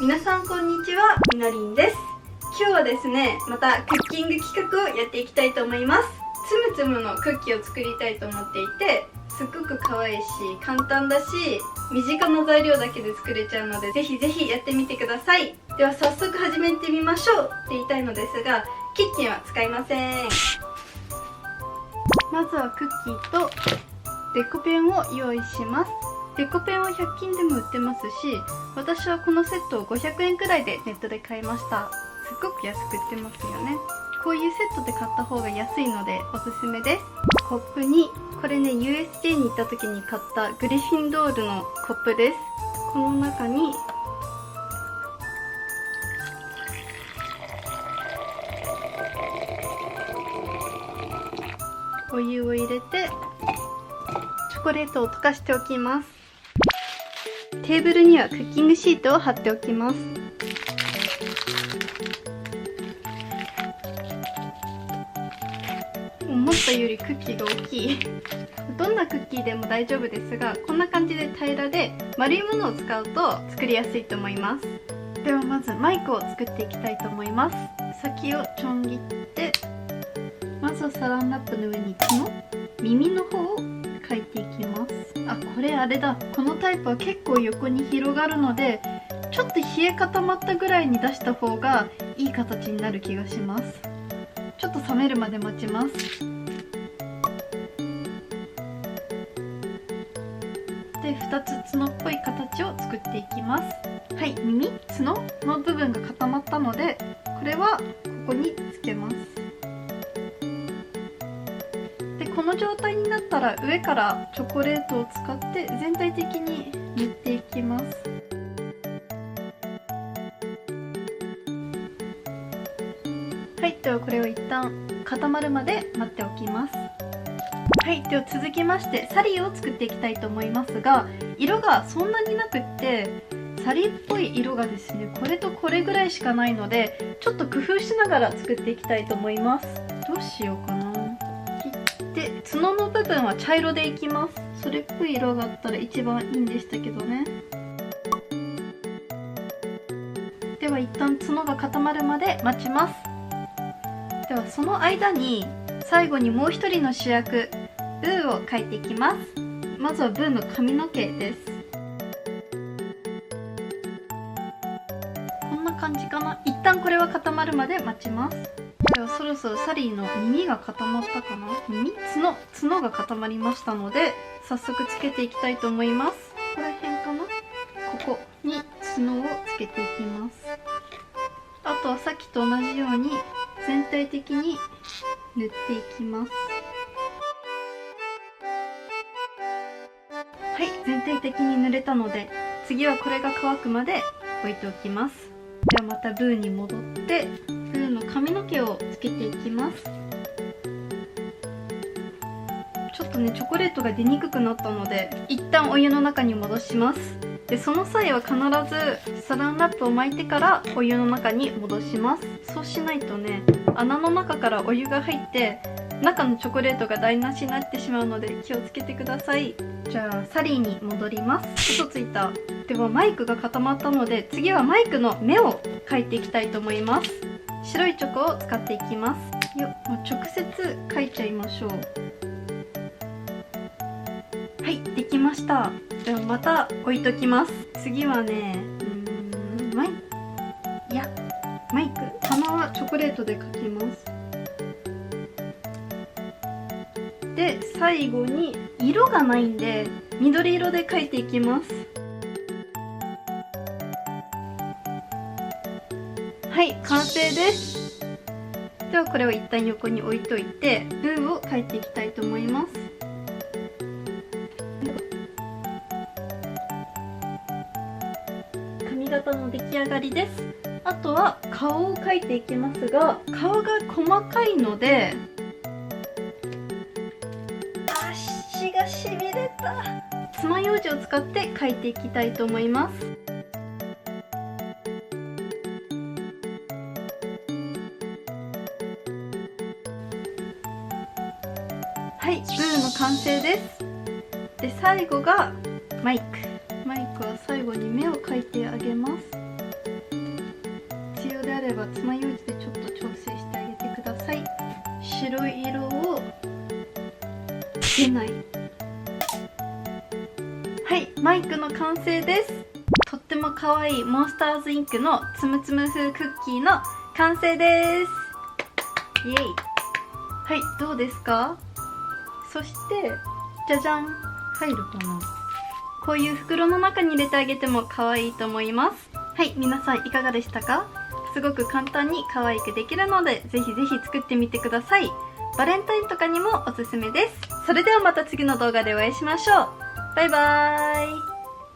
皆さんこんにちは、みのりんです。今日はですね、またクッキング企画をやっていきたいと思います。つむつむのクッキーを作りたいと思っていて、すっごく可愛いし簡単だし、身近な材料だけで作れちゃうので、ぜひぜひやってみてください。では早速始めてみましょうって言いたいのですが、キッチンは使いません。まずはクッキーとデコペンを用意します。デコペンは100均でも売ってますし、私はこのセットを500円くらいでネットで買いました。すっごく安く売ってますよね。こういうセットで買った方が安いのでおすすめです。コップに、これね USJ に行った時に買ったグリフィンドールのコップです。この中にお湯を入れてチョコレートを溶かしておきます。テーブルにはクッキングシートを貼っておきます。思ったよりクッキーが大きいどんなクッキーでも大丈夫ですが、こんな感じで平らで丸いものを使うと作りやすいと思います。ではまずマイクを作っていきたいと思います。先をちょん切って、まずはサランラップの上に角、耳の方を描いていきます。あ、これあれだ、このタイプは結構横に広がるので、ちょっと冷え固まったぐらいに出した方がいい形になる気がします。ちょっと冷めるまで待ちます。で、2つ角っぽい形を作っていきます。はい、耳、角の部分が固まったので、これはここにつけます。で、この状態になったら上からチョコレートを使って全体的に塗っていきます。はい、ではこれを一旦固まるまで待っておきます。はい、では続きましてサリーを作っていきたいと思いますが、色がそんなになくって、サリーっぽい色がですね、これとこれぐらいしかないので、ちょっと工夫しながら作っていきたいと思います。どうしようかな。切って、角の部分は茶色でいきます。それっぽい色があったら一番いいんでしたけどね。では一旦角が固まるまで待ちます。ではその間に最後にもう一人の主役、ブーを描いていきます。まずはブーの髪の毛です。こんな感じかな。一旦これは固まるまで待ちます。ではそろそろサリーの耳が固まったかな。角が固まりましたので、早速つけていきたいと思います。ここら辺かな。ここに角をつけていきます。あとはさっきと同じように全体的に塗っていきます。はい、全体的に塗れたので、次はこれが乾くまで置いておきます。ではまたブーに戻って、ブーの髪の毛をつけていきます。ちょっとね、チョコレートが出にくくなったので、一旦お湯の中に戻します。で、その際は必ずサランラップを巻いてからお湯の中に戻します。そうしないとね、穴の中からお湯が入って中のチョコレートが台無しになってしまうので気をつけてください。じゃあサリーに戻ります。嘘ついた。ではマイクが固まったので、次はマイクの目を描いていきたいと思います。白いチョコを使っていきます。もう直接描いちゃいましょう。はい、できました。ではまた置いときます。次はね、マイク、鼻はチョコレートで描きます。で、最後に色がないんで緑色で描いていきます。はい、完成です。ではこれを一旦横に置いといて、ブーを描いていきたいと思います。髪型の出来上がりです。あとは顔を描いていきますが、顔が細かいので、足がしびれた。爪楊枝を使って描いていきたいと思います。はい、ブーの完成です。で、最後がマイクは最後に目を描いてあげます。れば爪楊枝でちょっと調整してあげてください。白い色を出ない。はい、マイクの完成です。とっても可愛いモンスターズインクのつむつむ風クッキーの完成です。イエイ。はい、どうですか？そしてじゃじゃん、入るかな。こういう袋の中に入れてあげても可愛いと思います。はい、皆さんいかがでしたか？すごく簡単に可愛くできるので、ぜひぜひ作ってみてください。バレンタインとかにもおすすめです。それではまた次の動画でお会いしましょう。バイバーイ。